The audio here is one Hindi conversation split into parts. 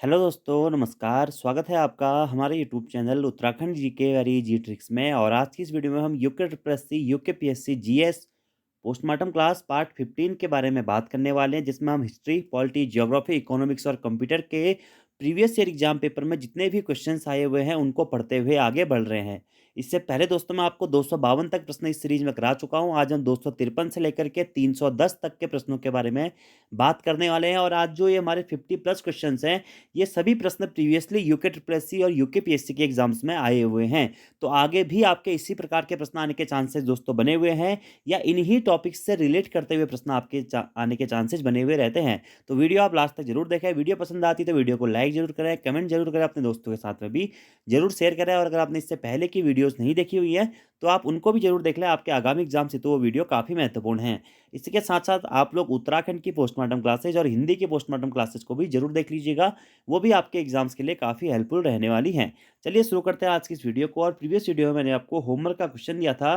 हेलो दोस्तों, नमस्कार। स्वागत है आपका हमारे YouTube channel Uttarakhand GK very G tricks में। और आज की इस वीडियो में हम UK triple SC, UK PSC, GS postmortem class part 15 के बारे में बात करने वाले हैं, जिसमें हम हिस्ट्री, पॉलिटी, ज्योग्राफी, इकोनॉमिक्स और कंप्यूटर के प्रीवियस ईयर एग्जाम पेपर में जितने भी क्वेश्चंस आए हुए हैं उनको पढ़ते हुए आगे बढ़ रहे हैं। इससे पहले दोस्तों मैं आपको 252 तक प्रश्न इस सीरीज में करा चुका हूं। आज हम 253 से लेकर के 310 तक के प्रश्नों के बारे में बात करने वाले हैं। और आज जो ये हमारे 50 प्लस क्वेश्चंस हैं, ये सभी प्रश्न प्रीवियसली यूके ट्रिपल एससी और यूके पीएससी के एग्जाम्स में आए हुए हैं। तो आगे भी आपके इसी प्रकार के प्रश्न आने के चांसेस दोस्तों बने हुए हैं, या इन्हीं टॉपिक्स से रिलेट करते हुए प्रश्न आपके आने के चांसेस बने हुए रहते हैं। तो वीडियो आप लास्ट तक जरूर देखें। वीडियो पसंद आती है तो वीडियो को लाइक जरूर करें, कमेंट जरूर करें, अपने दोस्तों के साथ में भी जरूर शेयर करें। और अगर आपने इससे पहले की वीडियोस नहीं देखी हुई है तो आप उनको भी जरूर देख लें। आपके आगामी एग्जाम से तो वो वीडियो काफ़ी महत्वपूर्ण है। इसी के साथ साथ आप लोग उत्तराखंड की पोस्टमार्टम क्लासेज और हिंदी की पोस्टमार्टम क्लासेज को भी जरूर देख लीजिएगा। वो भी आपके एग्जाम्स के लिए काफ़ी हेल्पफुल रहने वाली हैं। चलिए शुरू करते हैं आज की इस वीडियो को। और प्रीवियस वीडियो में मैंने आपको होमवर्क का क्वेश्चन दिया था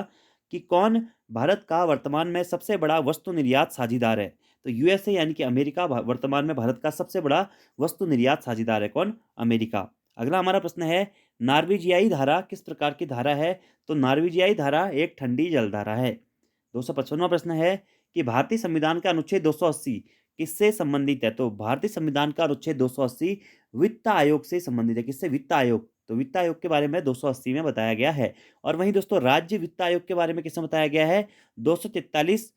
कि कौन भारत का वर्तमान में सबसे बड़ा वस्तु निर्यात साझीदार है। तो यूएसए यानी कि अमेरिका वर्तमान में भारत का सबसे बड़ा वस्तु निर्यात साझीदार है। कौन? अमेरिका। अगला हमारा प्रश्न है, नार्वेजियाई धारा किस प्रकार की धारा है। तो नार्वेजियाई धारा एक ठंडी जलधारा है। 255वां प्रश्न है कि भारतीय संविधान का अनुच्छेद 280 किससे संबंधित है। तो भारतीय संविधान का अनुच्छेद 280 वित्त आयोग से संबंधित है। किससे? वित्त आयोग। तो वित्त आयोग के बारे में 280 में बताया गया है। और वहीं दोस्तों राज्य वित्त आयोग के बारे में किसमें बताया गया है? 243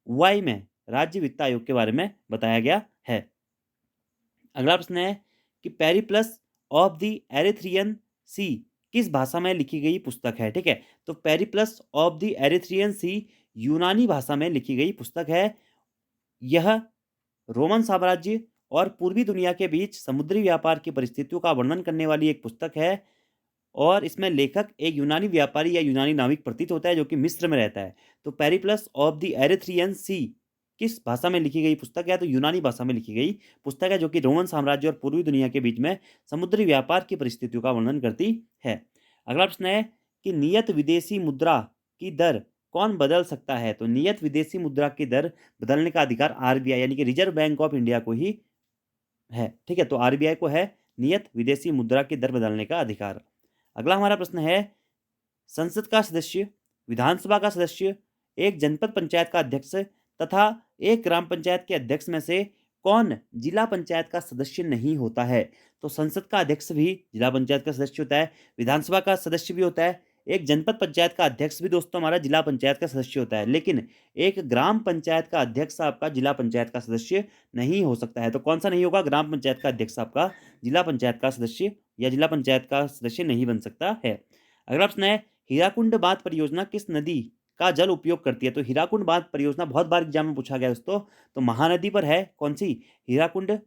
वाई में राज्य वित्त आयोग के बारे में बताया गया है। अगला प्रश्न है कि पेरिप्लस ऑफ द एरिथ्रियन सी किस भाषा में लिखी गई पुस्तक है। ठीक है, तो पेरिप्लस ऑफ द एरिथ्रियन सी यूनानी भाषा में लिखी गई पुस्तक है। यह रोमन साम्राज्य और पूर्वी दुनिया के बीच समुद्री व्यापार की परिस्थितियों का वर्णन करने वाली एक पुस्तक है। और इसमें लेखक एक यूनानी व्यापारी या यूनानी नाविक प्रतीत होता है जो कि मिस्र में रहता है। तो पेरिप्लस ऑफ द एरिथ्रियन सी किस भाषा में लिखी गई पुस्तक है। तो यूनानी भाषा में लिखी गई पुस्तक है, जो कि रोमन साम्राज्य और पूर्वी दुनिया के बीच में समुद्री व्यापार की परिस्थितियों का वर्णन करती है। अगला प्रश्न है कि नियत विदेशी मुद्रा की दर कौन बदल सकता है। तो नियत विदेशी मुद्रा की दर बदलने का अधिकार आरबीआई यानी कि रिजर्व बैंक ऑफ इंडिया को ही है। ठीक है, तो आरबीआई को है नियत विदेशी मुद्रा की दर बदलने का अधिकार। अगला हमारा प्रश्न है, संसद का सदस्य, विधानसभा का सदस्य, एक जनपद पंचायत का अध्यक्ष तथा एक ग्राम पंचायत के अध्यक्ष में से कौन जिला पंचायत का सदस्य नहीं होता है। तो संसद का अध्यक्ष भी जिला पंचायत का सदस्य होता है, विधानसभा का सदस्य भी होता है, एक जनपद पंचायत का अध्यक्ष भी दोस्तों हमारा जिला पंचायत का सदस्य होता है। लेकिन एक ग्राम पंचायत का अध्यक्ष आपका जिला पंचायत का सदस्य नहीं हो सकता है। तो कौन सा नहीं होगा? ग्राम पंचायत का अध्यक्ष आपका जिला पंचायत का सदस्य या जिला पंचायत का सदस्य नहीं बन सकता है। अगला प्रश्न है, हीराकुंड बांध परियोजना किस नदी का जल उपयोग करती है। तो हीराकुंड बांध परियोजना बहुत बार एग्जाम में पूछा गया दोस्तों। तो महानदी पर है। कौन सी? हीराकुंड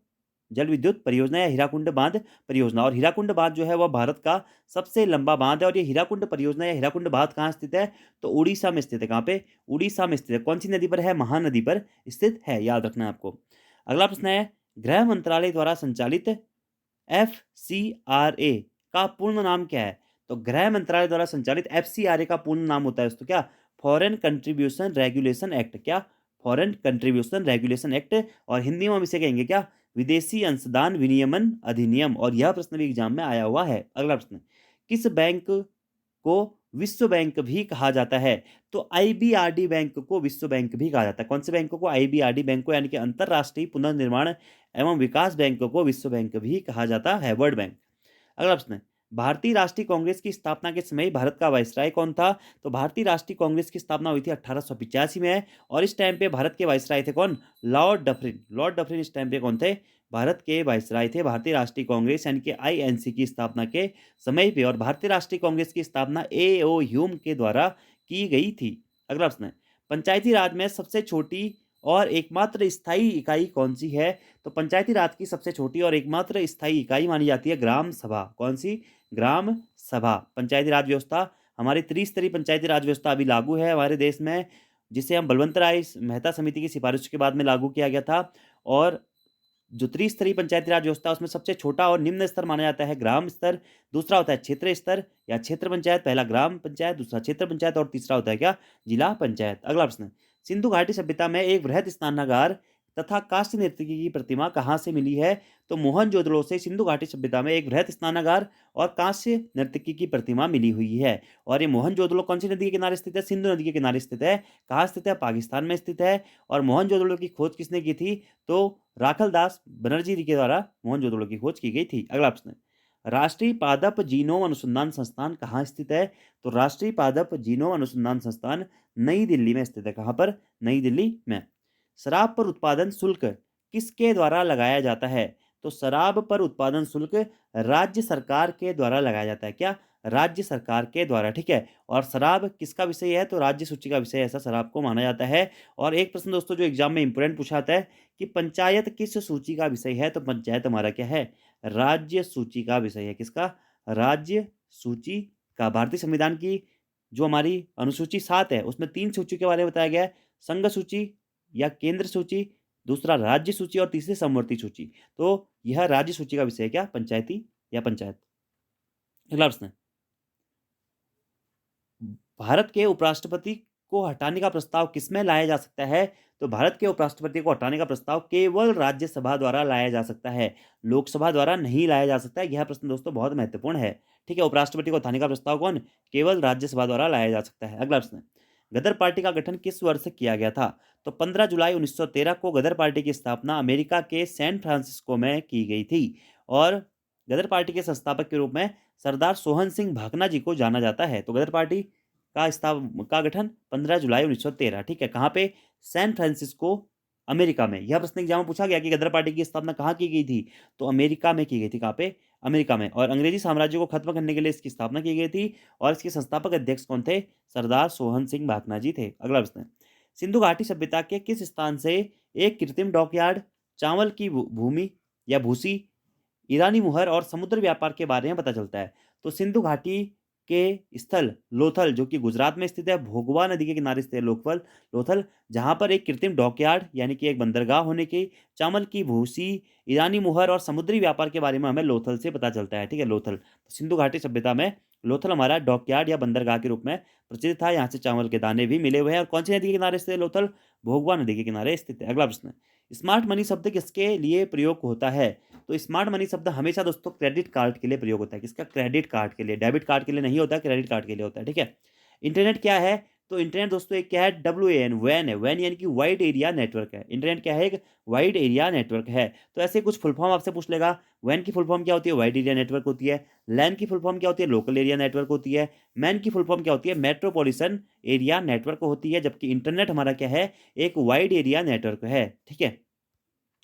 जल विद्युत परियोजना या हीराकुंड बांध परियोजना। और हीराकुंड बांध जो है वह भारत का सबसे लंबा बांध है। और ये हीराकुंड परियोजना या हीराकुंड बांध कहाँ स्थित है? तो उड़ीसा में स्थित है। कहाँ पे? उड़ीसा में स्थित है। कौन सी नदी पर है? महानदी पर स्थित है, याद रखना है आपको। अगला प्रश्न है, गृह मंत्रालय द्वारा संचालित एफसीआरए का पूर्ण नाम क्या है। तो गृह मंत्रालय द्वारा संचालित एफसीआरए का पूर्ण नाम होता है दोस्तों क्या? Foreign contribution regulation act. क्या? Foreign contribution regulation act. और हिंदी में हम इसे कहेंगे क्या? विदेशी अंशदान विनियमन अधिनियम। और यह प्रश्न भी एग्जाम में आया हुआ है। अगला प्रश्न, किस बैंक को विश्व बैंक भी कहा जाता है। तो आईबीआरडी बैंक को विश्व बैंक भी कहा जाता है। कौन से बैंक को? आईबीआरडी बैंक को, यानी कि अंतरराष्ट्रीय पुनर्निर्माण एवं विकास बैंक को विश्व बैंक भी कहा जाता है, वर्ल्ड बैंक। अगला प्रश्न है, भारतीय राष्ट्रीय कांग्रेस की स्थापना के समय भारत का वायसराय कौन था। तो भारतीय राष्ट्रीय कांग्रेस की स्थापना हुई थी 1885 में। और इस टाइम पे भारत के वायसराय थे कौन? Lord Dufferin. लॉर्ड डफरिन इस टाइम पे कौन थे? भारत के वायसराय थे। भारतीय राष्ट्रीय कांग्रेस यानी कि आईएनसी की स्थापना के समय पे। और भारतीय राष्ट्रीय कांग्रेस की स्थापना एओ ह्यूम के द्वारा की गई थी। अगला प्रश्न है, पंचायती राज में सबसे छोटी और एकमात्र स्थायी इकाई कौन सी है। तो पंचायती राज की सबसे छोटी और एकमात्र स्थायी इकाई मानी जाती है ग्राम सभा। कौन सी? ग्राम सभा। पंचायती राज व्यवस्था, हमारी त्रिस्तरीय पंचायती राज व्यवस्था अभी लागू है हमारे देश में, जिसे हम बलवंत राय मेहता समिति की सिफारिश के बाद में लागू किया गया था। और जो त्रिस्तरीय पंचायती राज व्यवस्था उसमें सबसे छोटा और निम्न स्तर माना जाता है ग्राम स्तर। दूसरा होता है क्षेत्र स्तर या क्षेत्र पंचायत। पहला ग्राम पंचायत, दूसरा क्षेत्र पंचायत और तीसरा होता है क्या? जिला पंचायत। अगला प्रश्न, सिंधु घाटी सभ्यता में एक बृहद स्नानागार तथा कांस्य नर्तकी की प्रतिमा कहाँ से मिली है? तो मोहनजोदड़ो से सिंधु घाटी सभ्यता में एक बृहत स्नानागार और कांस्य नर्तकी की प्रतिमा मिली हुई है। और ये मोहनजोदड़ो कौन सी नदी के किनारे स्थित है? सिंधु नदी के किनारे स्थित है। कहाँ स्थित है? पाकिस्तान में स्थित है। और मोहनजोदड़ो की खोज किसने की थी? तो राखलदास बनर्जी के द्वारा मोहनजोदड़ो की खोज की गई थी। अगला प्रश्न है, राष्ट्रीय पादप जीनोम अनुसंधान संस्थान कहाँ स्थित है? तो राष्ट्रीय पादप जीनोम अनुसंधान संस्थान नई दिल्ली में स्थित है। कहाँ पर? नई दिल्ली में। शराब पर उत्पादन शुल्क किसके द्वारा लगाया जाता है? तो शराब पर उत्पादन शुल्क राज्य सरकार के द्वारा लगाया जाता है। क्या? राज्य सरकार के द्वारा, ठीक है। और शराब किसका विषय है? तो राज्य सूची का विषय ऐसा शराब को माना जाता है। और एक प्रश्न दोस्तों जो एग्जाम में इंपोर्टेंट पूछा जाता है कि पंचायत किस सूची का विषय है? तो पंचायत हमारा क्या है? राज्य सूची का विषय है। किसका? राज्य सूची का। भारतीय संविधान की जो हमारी अनुसूची 7 है उसमें 3 सूची के बारे में बताया गया है, संघ सूची या केंद्र सूची, दूसरा राज्य सूची और तीसरी समवर्ती सूची। तो यह राज्य सूची का विषय है। क्या? पंचायती या पंचायत। अगला प्रश्न है, भारत के उपराष्ट्रपति को हटाने का प्रस्ताव किसमें लाया जा सकता है? तो भारत के उपराष्ट्रपति को हटाने का प्रस्ताव केवल राज्यसभा द्वारा लाया जा सकता है, लोकसभा द्वारा नहीं लाया जा सकता है। यह प्रश्न दोस्तों बहुत महत्वपूर्ण है। ठीक है, उपराष्ट्रपति को हटाने का प्रस्ताव कौन? केवल राज्यसभा द्वारा लाया जा सकता है। अगला प्रश्न है, गदर पार्टी का गठन किस वर्ष किया गया था? तो 15 जुलाई 1913 को गदर पार्टी की स्थापना अमेरिका के सैन फ्रांसिस्को में की गई थी। और गदर पार्टी के संस्थापक के रूप में सरदार सोहन सिंह भाकना जी को जाना जाता है। तो गदर पार्टी का गठन 15 जुलाई 1913, ठीक है। कहाँ पे? सैन फ्रांसिस्को, अमेरिका में। यह प्रश्न एग्जाम में पूछा गया कि गदर पार्टी की स्थापना कहाँ की गई थी? तो अमेरिका में की गई थी। कहाँ पे? अमेरिका में। और अंग्रेजी साम्राज्य को खत्म करने के लिए इसकी स्थापना की गई थी। और इसके संस्थापक अध्यक्ष कौन थे? सरदार सोहन सिंह भाकना जी थे। अगला प्रश्न है, सिंधु घाटी सभ्यता के किस स्थान से एक कृत्रिम डॉकयार्ड, चावल की भूमि या भूसी, ईरानी मुहर और समुद्र व्यापार के बारे में पता चलता है? तो सिंधु घाटी के स्थल लोथल जो कि गुजरात में स्थित है, भोगवा नदी के किनारे स्थित है लोथल लोथल, जहां पर एक कृत्रिम डॉकयार्ड यानी कि एक बंदरगाह होने की, चावल की भूसी, ईरानी मुहर और समुद्री व्यापार के बारे में हमें लोथल से पता चलता है। ठीक है, लोथल। तो सिंधु घाटी सभ्यता में लोथल हमारा डॉकयार्ड या बंदरगाह के रूप में प्रसिद्ध था। यहाँ से चावल के दाने भी मिले हुए हैं। और कौन सी नदी के किनारे स्थित है लोथल? भोगवा नदी के किनारे स्थित है। अगला प्रश्न, स्मार्ट मनी शब्द किसके लिए प्रयोग होता है? तो स्मार्ट मनी शब्द हमेशा दोस्तों क्रेडिट कार्ड के लिए प्रयोग होता है। किसका? क्रेडिट कार्ड के लिए। डेबिट कार्ड के लिए नहीं होता, क्रेडिट कार्ड के लिए होता है। ठीक है। इंटरनेट क्या है? तो इंटरनेट दोस्तों एक क्या है? WAN, वैन है। वैन यानी कि वाइड एरिया नेटवर्क है। इंटरनेट क्या है? एक वाइड एरिया नेटवर्क है। तो ऐसे कुछ फुल फॉर्म आपसे पूछ लेगा। वैन की फुल फॉर्म क्या होती है? वाइड एरिया नेटवर्क होती है। लैन की फुल फॉर्म क्या होती है? लोकल एरिया नेटवर्क होती है। मैन की फुल फॉर्म क्या होती है? मेट्रोपॉलिटन एरिया नेटवर्क होती है। जबकि इंटरनेट हमारा क्या है? एक वाइड एरिया नेटवर्क है। ठीक है।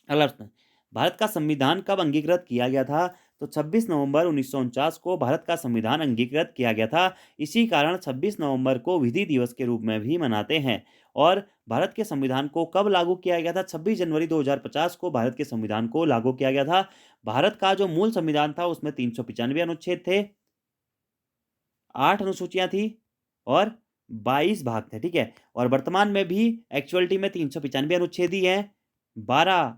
अगला प्रश्न, भारत का संविधान कब अंगीकृत किया गया था? तो 26 नवंबर 1949 को भारत का संविधान अंगीकृत किया गया था। इसी कारण 26 नवंबर को विधि दिवस के रूप में भी मनाते हैं। और भारत के संविधान को कब लागू किया गया था? 26 जनवरी 2050 को भारत के संविधान को लागू किया गया था। भारत का जो मूल संविधान था उसमें 395 अनुच्छेद थे, 8 अनुसूचियां थी और 22 भाग थे। ठीक है। और वर्तमान में भी एक्चुअलिटी में 395 अनुच्छेद ही हैं, 12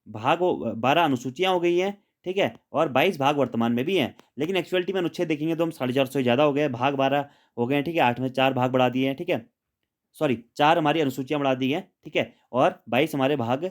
भाग हो 12 अनुसूचियाँ हो गई हैं, ठीक है? और 22 भाग वर्तमान में भी हैं। लेकिन एक्चुअलिटी में अनुच्छेद देखेंगे तो हम 450 से ज़्यादा हो गए हैं, भाग 12 हो गए हैं, ठीक है? 8 में 4 भाग बढ़ा दिए हैं, ठीक है? सॉरी 4 हमारी अनुसूचियाँ बढ़ा दी हैं, ठीक है? और 22 हमारे भाग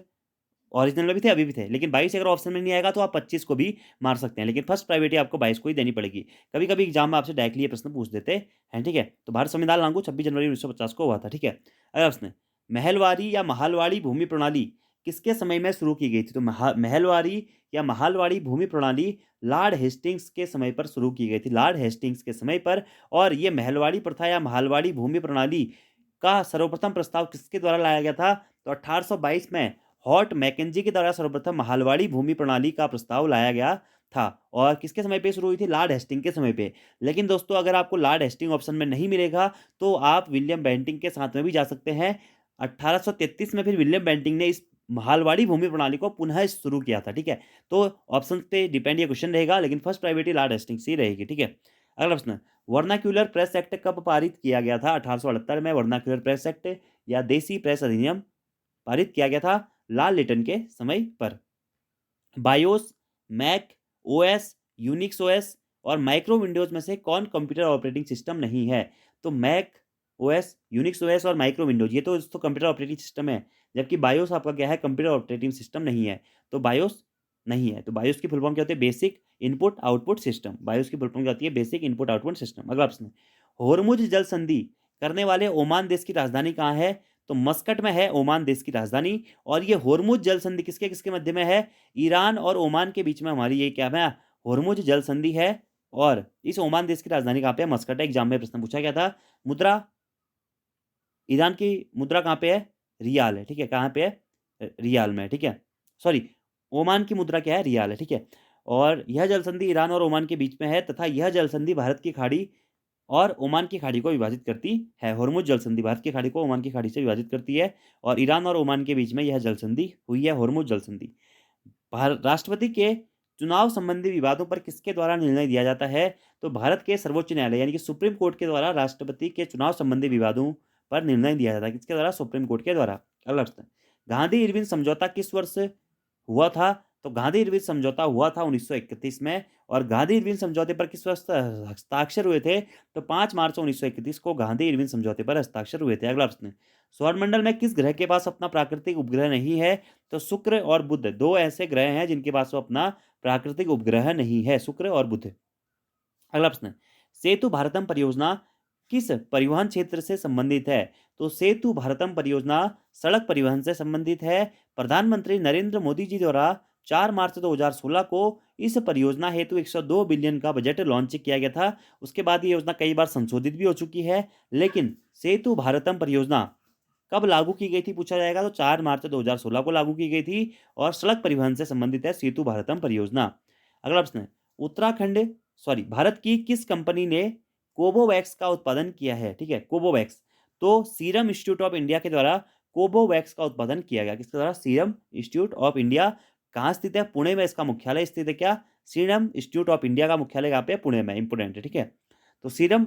ओरिजिनल में भी थे, अभी भी थे। लेकिन 22 अगर ऑप्शन में नहीं आएगा तो आप 25 को भी मार सकते हैं। लेकिन फर्स्ट प्रायोरिटी आपको 22 को ही देनी पड़ेगी। कभी-कभी एग्जाम में आपसे डायरेक्टली ये प्रश्न पूछ देते हैं, ठीक है? तो भारत संविधान लागू 26 जनवरी 1950 को हुआ था, ठीक है? अगला प्रश्न, महलवारी या महालवाड़ी भूमि प्रणाली किसके समय में शुरू की गई थी? तो महलवारी या महालवाड़ी भूमि प्रणाली लॉर्ड हेस्टिंग्स के समय पर शुरू की गई थी। लॉर्ड हेस्टिंग्स के समय पर। और ये महलवाड़ी प्रथा या महालवाड़ी भूमि प्रणाली का सर्वप्रथम प्रस्ताव किसके द्वारा लाया गया था? तो 1822 में हॉट मैकेंजी के द्वारा सर्वप्रथम महालवाड़ी भूमि प्रणाली का प्रस्ताव लाया गया था। और किसके समय पे शुरू हुई थी? लॉर्ड हेस्टिंग के समय पे। लेकिन दोस्तों अगर आपको लॉर्ड हेस्टिंग ऑप्शन में नहीं मिलेगा तो आप विलियम बेंटिंक के साथ में भी जा सकते हैं। 1833 में फिर विलियम बेंटिंक ने इस महालवाड़ी भूमि प्रणाली को पुनः शुरू किया था। ठीक है। तो ऑप्शन पे डिपेंड ये क्वेश्चन रहेगा, लेकिन फर्स्ट प्रायोरिटी लॉर्ड हेस्टिंग्स ही रहेगी। ठीक है। अगला प्रश्न, वर्नाक्यूलर प्रेस एक्ट कब पारित किया गया था? 1878 में वर्नाक्यूलर प्रेस एक्ट या देसी प्रेस अधिनियम पारित किया गया था लाल लिटन के समय पर। BIOS, Mac OS, Unix OS और माइक्रो विंडोज में से कौन कंप्यूटर ऑपरेटिंग सिस्टम नहीं है? तो मैक ओएस, यूनिक्स ओएस और माइक्रो विंडोज ये तो दोस्तों कंप्यूटर ऑपरेटिंग सिस्टम है। जबकि बायोस आपका क्या है, कंप्यूटर ऑपरेटिंग सिस्टम नहीं है, तो बायोस नहीं है। तो बायोस की फुल फॉर्म क्या होती है, basic input output system. BIOS की फुल फॉर्म क्या होती है, बेसिक इनपुट आउटपुट सिस्टम। अगला प्रश्न, होर्मुज जल संधि करने वाले ओमान देश की राजधानी कहाँ है, तो मस्कट में है ओमान देश की राजधानी। और ये होर्मुज जल संधि किसके किसके मध्य में है, ईरान और ओमान के बीच में हमारी ये क्या है, होर्मुज जल संधि है। और इस ओमान देश की राजधानी कहाँ पे है, मस्कट है। एग्जाम में प्रश्न पूछा गया था। मुद्रा, ईरान की मुद्रा कहाँ पे है, रियाल है, ठीक है, कहाँ पे है, रियाल में, ठीक है, सॉरी, ओमान की मुद्रा क्या है, रियाल है, ठीक है। और यह जल संधि ईरान और ओमान के बीच में है तथा यह जल संधि भारत की खाड़ी और ओमान की खाड़ी को विभाजित करती है। होर्मुज जल संधि भारत की खाड़ी को ओमान की खाड़ी से विभाजित करती है और ईरान और ओमान के बीच में यह जल संधि हुई है, होर्मुज जल संधि। राष्ट्रपति के चुनाव संबंधी विवादों पर किसके द्वारा निर्णय दिया जाता है, तो भारत के सर्वोच्च न्यायालय यानी कि सुप्रीम कोर्ट के द्वारा राष्ट्रपति के चुनाव संबंधी विवादों पर निर्णय दिया जाता है। किसके द्वारा, सुप्रीम कोर्ट के द्वारा। अगला प्रश्न, गांधी इरविन समझौता किस वर्ष हुआ था, तो गांधी इरविन समझौता हुआ था 1931 में। और गांधी इरविन समझौते पर किस वर्ष हस्ताक्षर हुए थे, तो 5 मार्च 1931 को गांधी इरविन समझौते पर हस्ताक्षर हुए थे। अगला प्रश्न, सौरमंडल में किस ग्रह के पास अपना प्राकृतिक उपग्रह नहीं है, तो शुक्र और बुध दो ऐसे ग्रह हैं जिनके पास वो अपना प्राकृतिक उपग्रह नहीं है, शुक्र और बुध। अगला प्रश्न, सेतु भारतम परियोजना किस परिवहन क्षेत्र से संबंधित है, तो सेतु भारतम परियोजना सड़क परिवहन से संबंधित है। प्रधानमंत्री नरेंद्र मोदी जी द्वारा 4 मार्च 2016 को इस परियोजना हेतु 102 बिलियन का बजट लॉन्च किया गया था। उसके बाद ये योजना कई बार संशोधित भी हो चुकी है, लेकिन सेतु भारतम परियोजना कब लागू की गई थी पूछा जाएगा, तो 4 मार्च 2016 को लागू की गई थी और सड़क परिवहन से संबंधित है सेतु भारतम परियोजना। अगला प्रश्न है, उत्तराखंड सॉरी भारत की किस कंपनी ने कोवोवैक्स का उत्पादन किया है, ठीक है, कोवोवैक्स। तो सीरम इंस्टीट्यूट ऑफ इंडिया के द्वारा कोवोवैक्स का उत्पादन किया गया। किसके द्वारा, सीरम इंस्टीट्यूट ऑफ इंडिया। कहाँ स्थित है, पुणे में इसका मुख्यालय स्थित है। क्या, सीरम इंस्टीट्यूट ऑफ इंडिया का मुख्यालय कहाँ पे है, पुणे में, इंपोर्टेंट है, ठीक है। तो सीरम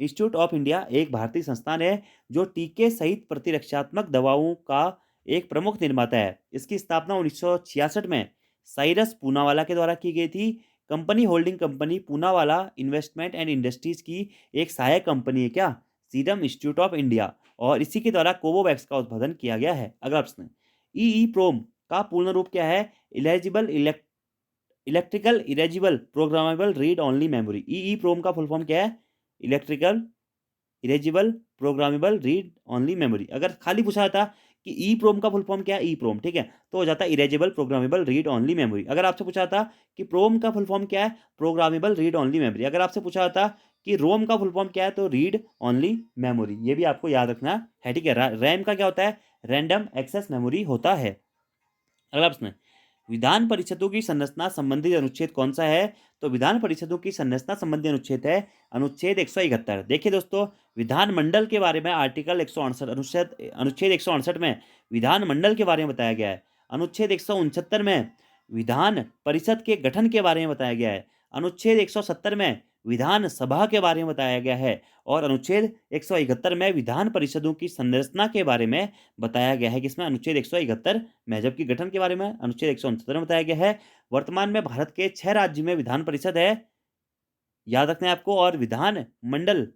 इंस्टीट्यूट ऑफ इंडिया एक भारतीय संस्थान है जो टीके सहित प्रतिरक्षात्मक दवाओं का एक प्रमुख निर्माता है। इसकी स्थापना 1966 में साइरस पूनावाला के द्वारा की गई थी। Company holding company Poonawalla investment and industries की एक सहायक कंपनी है, क्या, सीरम इंस्टीट्यूट ऑफ इंडिया। और इसी के द्वारा कोवोवैक्स का उत्पादन किया गया है। अगला प्रश्न, ई प्रोम का पूर्ण रूप क्या है, eligible electrical erasable programmable read only memory. E PROM का फुल फॉर्म क्या है, electrical erasable programmable read only memory. अगर खाली पूछा जाता कि ई प्रोम का फुल फॉर्म क्या है, ई प्रोम, ठीक है, तो हो जाता है erasable programmable read only memory. अगर आपसे पूछा जाता कि प्रोम का फुल फॉर्म क्या है, प्रोग्रामेबल रीड ओनली मेमोरी। अगर आपसे पूछा जाता कि रोम का फुल फॉर्म क्या है, तो रीड ओनली मेमोरी। ये भी आपको याद रखना है, ठीक है। रैम का क्या होता है, रैंडम एक्सेस मेमोरी होता है। अगला प्रश्न, विधान परिषदों की संरचना संबंधी अनुच्छेद कौन सा है, तो विधान परिषदों की संरचना संबंधी अनुच्छेद है अनुच्छेद 171। देखिए दोस्तों, विधानमंडल के बारे में आर्टिकल 168 अनुच्छेद 168 में विधानमंडल के बारे में बताया गया है। अनुच्छेद 169 में विधान परिषद के गठन के बारे में बताया गया है। अनुच्छेद 170 में विधान सभा के बारे में बताया गया है। और अनुच्छेद 171 में विधान परिषदों की संरचना के बारे में बताया गया है। किसमें, अनुच्छेद 171 में। जबकि गठन के बारे में अनुच्छेद 169 में बताया गया है। वर्तमान में भारत के 6 राज्य में विधान परिषद है, याद रखना है आपको। और विधान मंडल,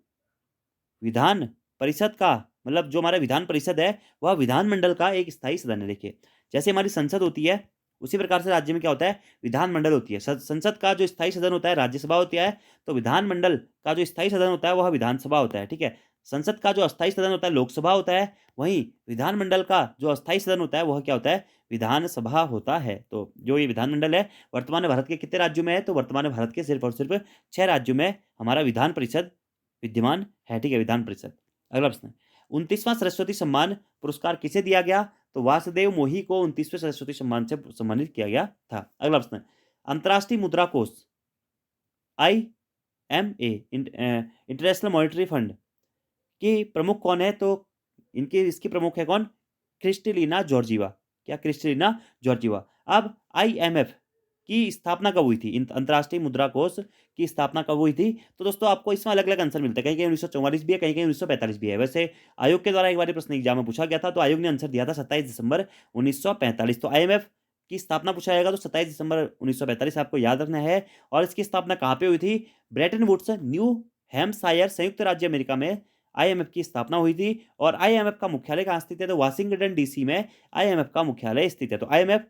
विधान परिषद का मतलब जो हमारा विधान परिषद है वह विधानमंडल का एक स्थायी सदन है। देखिए, जैसे हमारी संसद होती है उसी प्रकार से राज्य में क्या होता है, विधानमंडल होती है। संसद का जो स्थायी सदन होता है राज्यसभा होती है, तो विधानमंडल का जो स्थायी सदन होता है वह विधानसभा होता है, ठीक है। संसद का जो अस्थायी सदन होता है लोकसभा होता है, वहीं विधानमंडल का जो अस्थायी सदन होता है वह क्या होता है, विधानसभा होता है। तो जो ये विधानमंडल है वर्तमान में भारत के कितने राज्यों में है, तो वर्तमान में भारत के सिर्फ और सिर्फ 6 राज्यों में हमारा विधान परिषद विद्यमान है, ठीक है, विधान परिषद। अगला प्रश्न, 29वां सरस्वती सम्मान पुरस्कार किसे दिया गया, तो वासुदेव मोही को 29वें सरस्वती सम्मान से सम्मानित किया गया था। अगला प्रश्न, अंतर्राष्ट्रीय मुद्रा कोष IMA इंटरनेशनल मॉनेटरी फंड की प्रमुख कौन है, तो इसकी प्रमुख है कौन, क्रिस्टलिना जॉर्जिवा। क्या, क्रिस्टलिना जॉर्जिवा। अब IMF की स्थापना कब हुई थी, अंतर्राष्ट्रीय मुद्रा कोष की स्थापना कब हुई थी, तो दोस्तों आपको इसमें अलग अलग आंसर मिलता है। कहीं कहीं 1944 भी है, कहीं कहीं 1945 भी है। वैसे आयोग के द्वारा एक बार प्रश्न एग्जाम में पूछा गया था, तो आयोग ने आंसर दिया था 27 दिसंबर 1945। तो IMF की स्थापना पूछा जाएगा तो 27 दिसंबर 1945 आपको याद रखना है। और इसकी स्थापना कहाँ पे हुई थी, ब्रेटन वुड्स, न्यू हैम्पशायर, संयुक्त राज्य अमेरिका में आईएमएफ की स्थापना हुई थी और आईएमएफ का मुख्यालय कहाँ स्थित है? तो वाशिंगटन डीसी में आईएमएफ का मुख्यालय स्थित है। तो आईएमएफ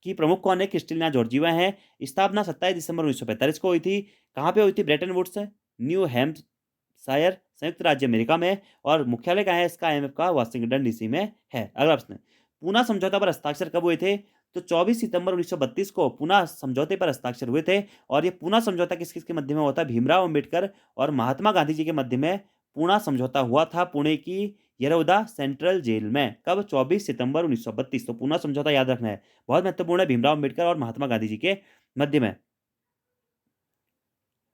की प्रमुख कौन है? क्रिस्टलिना जॉर्जिवा है। स्थापना 27 दिसंबर 1945 को हुई थी। कहाँ पे हुई थी? ब्रेटन वुड्स, न्यू हैम्पशायर, संयुक्त राज्य अमेरिका में। और मुख्यालय कहाँ है इसका? आईएमएफ का वाशिंगटन डीसी में है। अगला प्रश्न, पूना समझौता पर हस्ताक्षर कब हुए थे? तो 24 सितंबर 1932 को पूना समझौते पर हस्ताक्षर हुए थे। और ये पूना समझौता किस किस के मध्य में होता है? भीमराव अंबेडकर और महात्मा गांधी जी के मध्य में पूना समझौता हुआ था, पुणे की यरौदा सेंट्रल जेल में। कब? 24 सितंबर 1932। तो पूना समझौता याद रखना है, बहुत महत्वपूर्ण है, भीमराव अंबेडकर और महात्मा गांधी जी के मध्य में।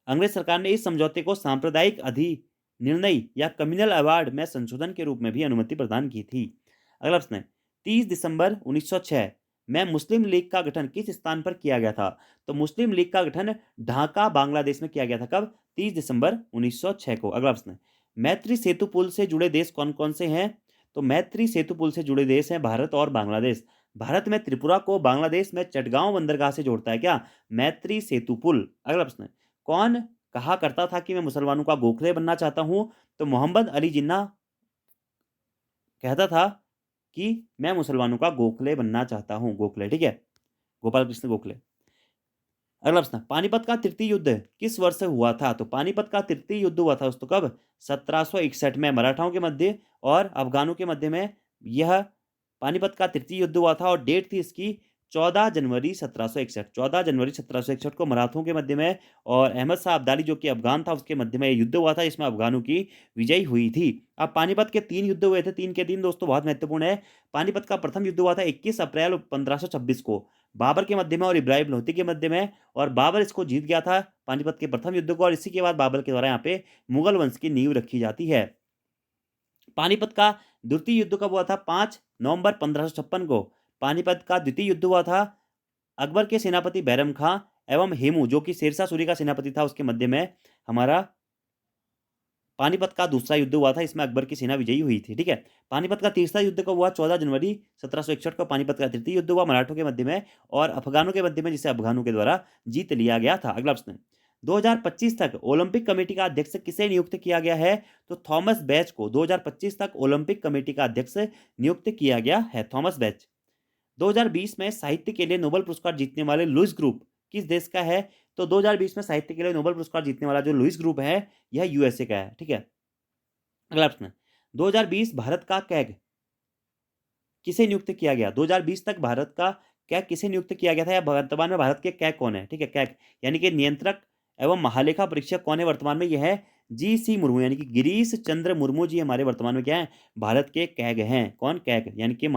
अंग्रेज सरकार ने इस समझौते को सांप्रदायिक अधिनिर्णय या कम्युनल अवार्ड में संशोधन के रूप में भी अनुमति प्रदान की थी। अगला प्रश्न है, 30 दिसंबर 1906 में मुस्लिम लीग का गठन किस स्थान पर किया गया था? तो मुस्लिम लीग का गठन ढाका, बांग्लादेश में किया गया था। कब? 30 दिसंबर 1906 को। अगला प्रश्न है, मैत्री सेतु पुल से जुड़े देश कौन कौन से हैं? तो मैत्री सेतु पुल से जुड़े देश हैं भारत और बांग्लादेश। भारत में त्रिपुरा को बांग्लादेश में चटगांव बंदरगाह से जोड़ता है क्या? मैत्री सेतु पुल। अगला प्रश्न है, कौन कहा करता था कि मैं मुसलमानों का गोखले बनना चाहता हूं? तो मोहम्मद अली जिन्ना कहता था कि मैं मुसलमानों का गोखले बनना चाहता हूं। गोखले, ठीक है, गोपाल कृष्ण गोखले। अगला प्रश्न, पानीपत का तृतीय युद्ध किस वर्ष हुआ था? तो पानीपत का तृतीय युद्ध हुआ था दोस्तों कब? 1761 में मराठाओं के मध्य और अफगानों के मध्य में यह पानीपत का तृतीय युद्ध हुआ था। और डेट थी इसकी 14 जनवरी 1761। 14 जनवरी 1761 को मराठों के मध्य में और अहमद शाह अब्दाली जो कि अफगान था उसके मध्य में युद्ध हुआ था, इसमें अफगानों की विजय हुई थी। अब पानीपत के 3 युद्ध हुए थे, 3 के 3 दोस्तों बहुत महत्वपूर्ण है। पानीपत का प्रथम युद्ध हुआ था 21 अप्रैल 1526 को बाबर के मध्य में और इब्राहिम लोधी के मध्य में। और बाबर इसको जीत गया था पानीपत के प्रथम युद्ध को, और इसी के बाद बाबर के द्वारा यहाँ पे मुगल वंश की नींव रखी जाती है। पानीपत का द्वितीय युद्ध कब हुआ था? 5 नवंबर 1556 को पानीपत का द्वितीय युद्ध हुआ था। अकबर के सेनापति बैरम खां एवं हेमू जो कि शेरशाह सूरी का सेनापति था उसके मध्य में हमारा पानीपत का दूसरा युद्ध हुआ था, इसमें अकबर की सेना विजयी हुई थी। ठीक है, पानीपत का तीसरा युद्ध कब हुआ? 14 जनवरी 1761 को पानीपत का तृतीय युद्ध हुआ मराठों के मध्य में और अफगानों के मध्य में, जिसे अफगानों के द्वारा जीत लिया गया था। अगला प्रश्न, 2025 तक ओलंपिक कमेटी का अध्यक्ष किसे नियुक्त किया गया है? तो थॉमस बैच को 2025 तक ओलंपिक कमेटी का अध्यक्ष नियुक्त किया गया है, थॉमस बैच। 2020 में साहित्य के लिए नोबेल पुरस्कार जीतने वाले लुईस ग्रुप किस देश का है? तो 2020 में साहित्य के लिए नोबेल पुरस्कार जीतने वाला जो लुईस ग्रुप है यह यूएसए का है। ठीक है, अगला प्रश्न, 2020 भारत का कैग किसे नियुक्त किया गया? 2020 तक भारत का कैग किसे नियुक्त किया गया था, या वर्तमान में भारत के कैग कौन है? ठीक है, कैग यानी कि नियंत्रक एवं महालेखा परीक्षक कौन है वर्तमान में? यह है जी.सी. मुर्मू, यानी कि गिरीश चंद्र मुर्मू जी हमारे वर्तमान में क्या है? भारत के कैग हैं। कौन? कैग यानी कि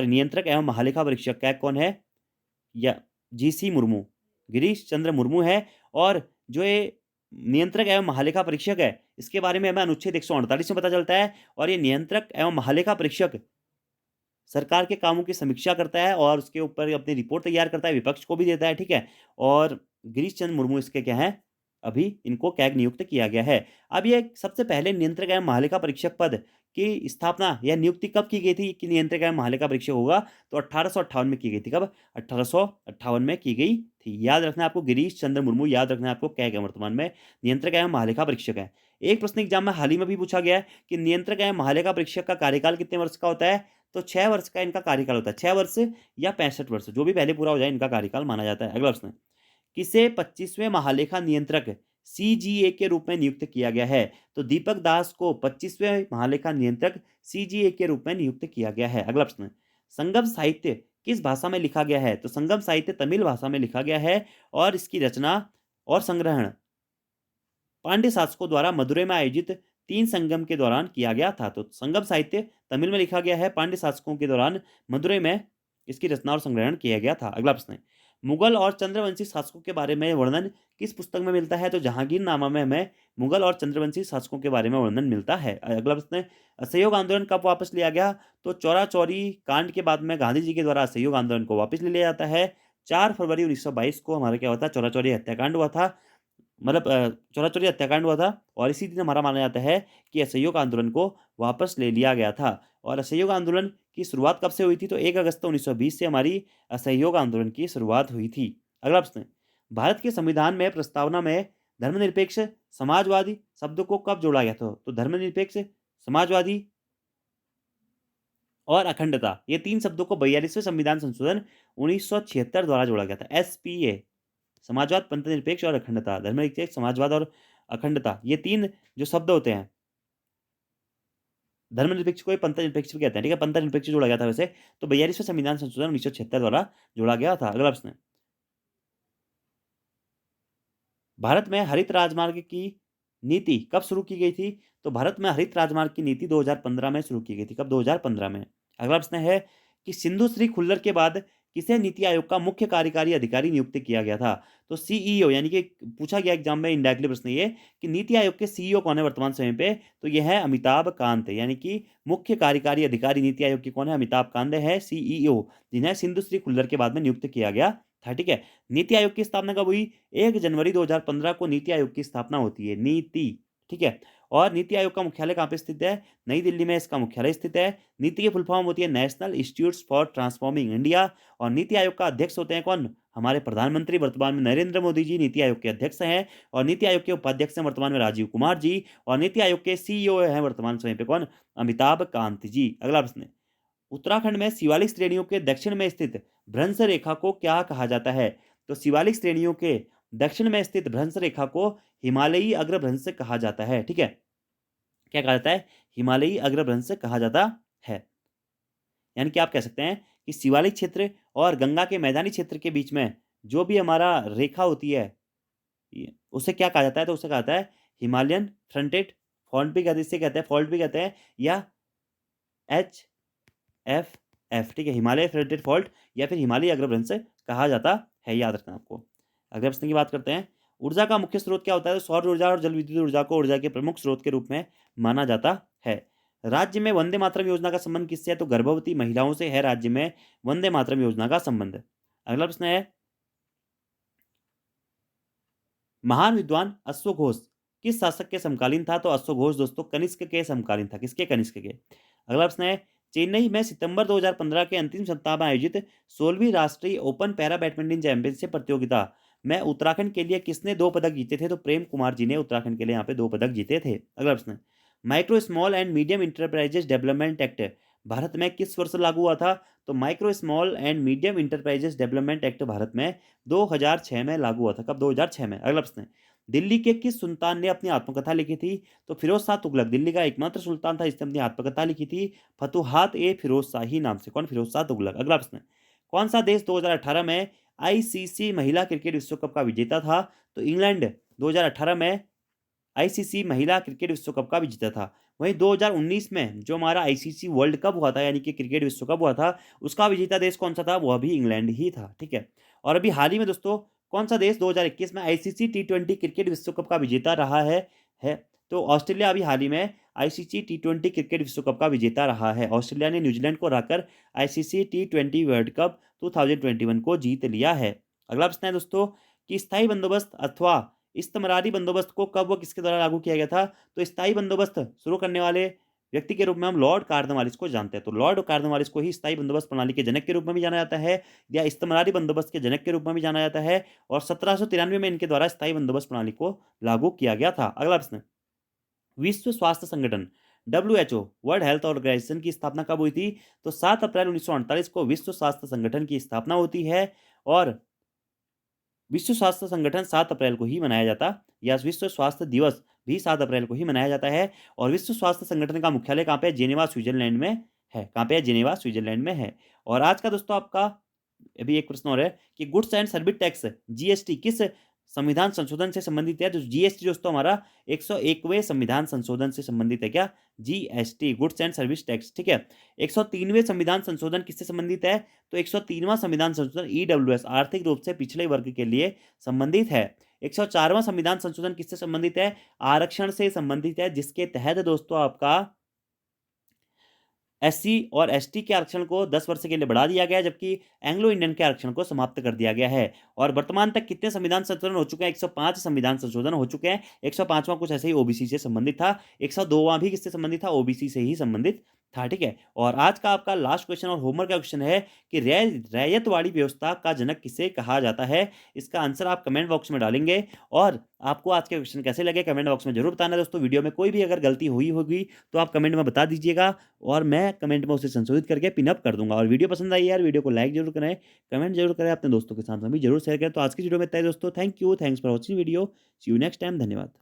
नियंत्रक एवं महालेखा परीक्षक कैग कौन है? या जी.सी. मुर्मू, गिरीश चंद्र मुर्मू है। और जो ये नियंत्रक एवं महालेखा परीक्षक है इसके बारे में हमें अनुच्छेद 148 में पता चलता है। और ये नियंत्रक एवं महालेखा परीक्षक सरकार के कामों की समीक्षा करता है और उसके ऊपर अपनी रिपोर्ट तैयार करता है, विपक्ष को भी देता है। ठीक है, और गिरीश चंद्र मुर्मू इसके क्या है? अभी इनको कैग नियुक्त किया गया है। अब ये सबसे पहले नियंत्रक एवं महालेखा परीक्षक पद की स्थापना या नियुक्ति कब की गई थी कि नियंत्रक एवं महालेखा परीक्षक होगा? तो 1858 में की गई थी। कब? 1858 में की गई थी। याद रखना है आपको, गिरीश चंद्र मुर्मू याद रखना है आपको, कैग है वर्तमान में, नियंत्रक एवं महालेखा परीक्षक है। एक प्रश्न एग्जाम में हाल ही में भी पूछा गया है कि नियंत्रक एवं महालेखा परीक्षक का कार्यकाल कितने वर्ष का होता है? तो 6 वर्ष का इनका कार्यकाल होता है। 6 वर्ष या 65 वर्ष, जो भी पहले पूरा हो जाए इनका कार्यकाल माना जाता है। अगला प्रश्न, किसे 25वें महालेखा नियंत्रक सीजीए के रूप में नियुक्त किया गया है? तो दीपक दास को 25वें महालेखा नियंत्रक सीजीए के रूप में नियुक्त किया गया है। अगला प्रश्न, संगम साहित्य किस भाषा में लिखा गया है? तो संगम साहित्य तमिल भाषा में लिखा गया है और इसकी रचना और संग्रहण पांड्य शासकों द्वारा मदुरै में आयोजित 3 संगम के दौरान किया गया था। तो संगम साहित्य तमिल में लिखा गया है, पांड्य शासकों के दौरान मदुरै में इसकी रचना और संग्रहण किया गया था। अगला प्रश्न है, मुगल और चंद्रवंशी शासकों के बारे में वर्णन किस पुस्तक में मिलता है? तो जहांगीरनामा में हमें मुगल और चंद्रवंशी शासकों के बारे में वर्णन मिलता है। अगला प्रश्न है, असहयोग आंदोलन कब वापस लिया गया? तो चौरा चौरी कांड के बाद में गांधी जी के द्वारा असहयोग आंदोलन को वापस ले लिया जाता है। 4 फरवरी 1922 को हमारा क्या हुआ था? चौरा चौरी हत्याकांड हुआ था, मतलब चौरा चौरी हत्याकांड हुआ था। और इसी दिन हमारा माना जाता है कि असहयोग आंदोलन को वापस ले लिया गया था। और असहयोग आंदोलन की शुरुआत कब से हुई थी? तो 1 अगस्त 1920 से हमारी असहयोग आंदोलन की शुरुआत हुई थी। अगला प्रश्न, भारत के संविधान में प्रस्तावना में धर्मनिरपेक्ष, समाजवादी शब्द को कब जोड़ा गया था? तो धर्मनिरपेक्ष, समाजवादी और अखंडता, ये 3 शब्दों को 42वें संविधान संशोधन 1976 द्वारा जोड़ा गया था। एसपीए, समाजवाद, पंथनिरपेक्ष और अखंडता, धर्मनिरपेक्ष, समाजवाद और अखंडता, ये 3 जो शब्द होते हैं, धर्मनिरपेक्ष को पंथनिरपेक्ष भी कहते हैं, ठीक है? पंथनिरपेक्ष जोड़ा गया था वैसे, तो 42वें संविधान संशोधन 1976 द्वारा जोड़ा गया था। अगला प्रश्न, भारत में हरित राजमार्ग की नीति कब शुरू की गई थी? तो भारत में हरित राजमार्ग की नीति 2015 में शुरू की गई थी। कब? 2015 में। अगला प्रश्न है कि सिंधु श्री खुल्लर के बाद किसे नीति आयोग का मुख्य कार्यकारी अधिकारी नियुक्त किया गया था? तो सीईओ, यानी कि पूछा गया एग्जाम में इनडायरेक्टली प्रश्न ये कि नीति आयोग के सीईओ कौन है वर्तमान समय पे? तो यह है अमिताभ कांत, यानी कि मुख्य कार्यकारी अधिकारी नीति आयोग के कौन है? अमिताभ कांत है सीईओ, जिन्हें सिंधु श्री खुल्लर के बाद में नियुक्त किया गया था, ठीक है? नीति आयोग की स्थापना कब हुई? 1 जनवरी 2015 को नीति आयोग की स्थापना होती है, नीति, ठीक है? और नीति आयोग का मुख्यालय कहाँ पे स्थित है? नई दिल्ली में इसका मुख्यालय स्थित है। नीति की फुल फॉर्म होती है national institutes for transforming India, और नीति आयोग का अध्यक्ष होते हैं कौन? हमारे प्रधानमंत्री वर्तमान में नरेंद्र मोदी जी नीति आयोग के अध्यक्ष हैं, और नीति आयोग के उपाध्यक्ष हैं वर्तमान में राजीव कुमार जी, और नीति आयोग के सीईओ हैं वर्तमान समय पे कौन? अमिताभ कांत जी। अगला प्रश्न, उत्तराखंड में शिवालिक श्रेणियों के दक्षिण में स्थित भ्रंश रेखा को क्या कहा जाता है? तो शिवालिक श्रेणियों के दक्षिण में स्थित भ्रंश रेखा को हिमालयी अग्रभ्रंश कहा जाता है, ठीक है? क्या कहा जाता है? हिमालयी अग्रभ्रंश कहा जाता है। यानी कि आप कह सकते हैं कि शिवालिक क्षेत्र और गंगा के मैदानी क्षेत्र के बीच में जो भी हमारा रेखा होती है, उसे क्या कहा जाता है? तो उसे कहा जाता है हिमालयन फ्रंटेड फॉल्ट भी कहते हैं, इसे कहते हैं फॉल्ट भी कहते हैं, या एच एफ एफ, ठीक है? हिमालय फ्रंटेड फॉल्ट या फिर हिमालयी अग्रभ्रंश कहा जाता है, याद रखना आपको। अगले प्रश्न की बात करते हैं, ऊर्जा का मुख्य स्रोत क्या होता है? तो सौर ऊर्जा और जल विद्युत ऊर्जा को ऊर्जा के प्रमुख स्रोत के रूप में माना जाता है। राज्य में वंदे मातरम योजना का संबंध किससे है? तो गर्भवती महिलाओं से है राज्य में वंदे मातरम योजना का संबंध। अगला प्रश्न है, महान विद्वान अश्वघोष किस शासक के समकालीन था? तो अश्वघोष दोस्तों कनिष्क के समकालीन था। किसके? कनिष्क के। अगला प्रश्न है, चेन्नई में सितंबर 2015 के अंतिम सप्ताह में आयोजित 16वीं राष्ट्रीय ओपन पैरा बैडमिंटन चैंपियनशिप प्रतियोगिता में उत्तराखंड के लिए किसने 2 पदक जीते थे? तो प्रेम कुमार जी ने उत्तराखंड के लिए यहाँ पे 2 पदक जीते थे। अगला प्रश्न, micro small and medium enterprises development act Bharat में किस वर्ष लागू हुआ था? तो micro small and medium enterprises development act Bharat में 2006 में लागू हुआ था। कब? 2006 में। अगला प्रश्न, दिल्ली के किस सुल्तान ने अपनी आत्मकथा लिखी थी? तो फिरोज शाह तुगलक दिल्ली का एकमात्र सुल्तान था जिसने अपनी आत्मकथा लिखी थी, फतुहात ए फिरोज शाही नाम से। कौन? फिरोज शाह तुगलक। अगला प्रश्न, कौन सा देश 2018 में आईसीसी महिला क्रिकेट विश्व कप का विजेता था? तो इंग्लैंड 2018 में आईसीसी महिला क्रिकेट विश्व कप का विजेता था। वहीं 2019 में जो हमारा आईसीसी वर्ल्ड कप हुआ था, यानी कि क्रिकेट विश्व कप हुआ था, उसका विजेता देश कौन सा था? वह भी इंग्लैंड ही था, ठीक है? और अभी हाल ही में दोस्तों कौन सा देश 2021 में आईसीसी टी20 क्रिकेट विश्व कप का विजेता रहा है? तो ऑस्ट्रेलिया अभी हाल ही में आईसीसी टी20 क्रिकेट विश्व कप का विजेता रहा है। ऑस्ट्रेलिया ने न्यूजीलैंड को हराकर आईसीसी टी20 वर्ल्ड कप 2021 को जीत लिया है। अगला प्रश्न है दोस्तों कि स्थायी बंदोबस्त अथवा इस्तमरारी बंदोबस्त को कब व किसके द्वारा लागू किया गया था? तो स्थायी बंदोबस्त शुरू करने वाले व्यक्ति के रूप में हम लॉर्ड कार्नवालिस को जानते हैं। तो लॉर्ड कार्नवालिस को ही स्थायी बंदोबस्त प्रणाली के जनक के रूप में भी जाना जाता है, या इस्तमरारी बंदोबस्त के जनक के रूप में भी जाना जाता है, और 1793 में इनके द्वारा स्थायी बंदोबस्त प्रणाली को लागू किया गया था। अगला प्रश्न, विश्व स्वास्थ्य संगठन WHO वर्ल्ड हेल्थ ऑर्गेनाइजेशन की स्थापना कब हुई थी? तो 7 अप्रैल 1948 को विश्व स्वास्थ्य संगठन की स्थापना होती है, और विश्व स्वास्थ्य संगठन 7 अप्रैल को ही मनाया जाता, या विश्व स्वास्थ्य दिवस भी 7 अप्रैल को ही मनाया जाता है। और विश्व स्वास्थ्य संगठन का मुख्यालय कहाँ पे है? जेनेवा स्विट्जरलैंड में है। कहाँ पे है? जेनेवा स्विट्जरलैंड में है। और आज का दोस्तों आपका अभी एक प्रश्न और है कि goods and service tax GST किस संविधान संशोधन से संबंधित है? तो जीएसटी दोस्तों हमारा 101वें संविधान संशोधन से संबंधित है। क्या? GST, goods and service tax, ठीक है? 103वें संविधान संशोधन किससे संबंधित है? तो 103वां संविधान संशोधन ईडब्ल्यूएस आर्थिक रूप से पिछड़े वर्ग के लिए संबंधित है। 104वां संविधान संशोधन किससे संबंधित है? आरक्षण से संबंधित है, जिसके तहत दोस्तों आपका एससी और एसटी के आरक्षण को 10 वर्ष के लिए बढ़ा दिया गया है, जबकि एंग्लो इंडियन के आरक्षण को समाप्त कर दिया गया है। और वर्तमान तक कितने संविधान संशोधन हो चुके हैं? 105 संविधान संशोधन हो चुके हैं। 105वां कुछ ऐसे ही ओबीसी से संबंधित था, 102वां भी किससे संबंधित था? ओबीसी से ही संबंधित था, ठीक है? और आज का आपका लास्ट क्वेश्चन और होमवर्क का क्वेश्चन है कि रैयतवाड़ी व्यवस्था का जनक किसे कहा जाता है? इसका आंसर आप कमेंट बॉक्स में डालेंगे और आपको आज के क्वेश्चन कैसे लगे कमेंट बॉक्स में ज़रूर बताना दोस्तों। वीडियो में कोई भी अगर गलती हुई होगी तो आप कमेंट में बता दीजिएगा और मैं कमेंट में उसे संशोधित करके पिन अप कर दूँगा। और वीडियो पसंद आई यार, वीडियो को लाइक ज़रूर करें, कमेंट ज़रूर करें, अपने दोस्तों के साथ में भी ज़रूर शेयर करें। तो आज की वीडियो में इतना ही दोस्तों। Thank you, thanks for watching video. See you next time. धन्यवाद।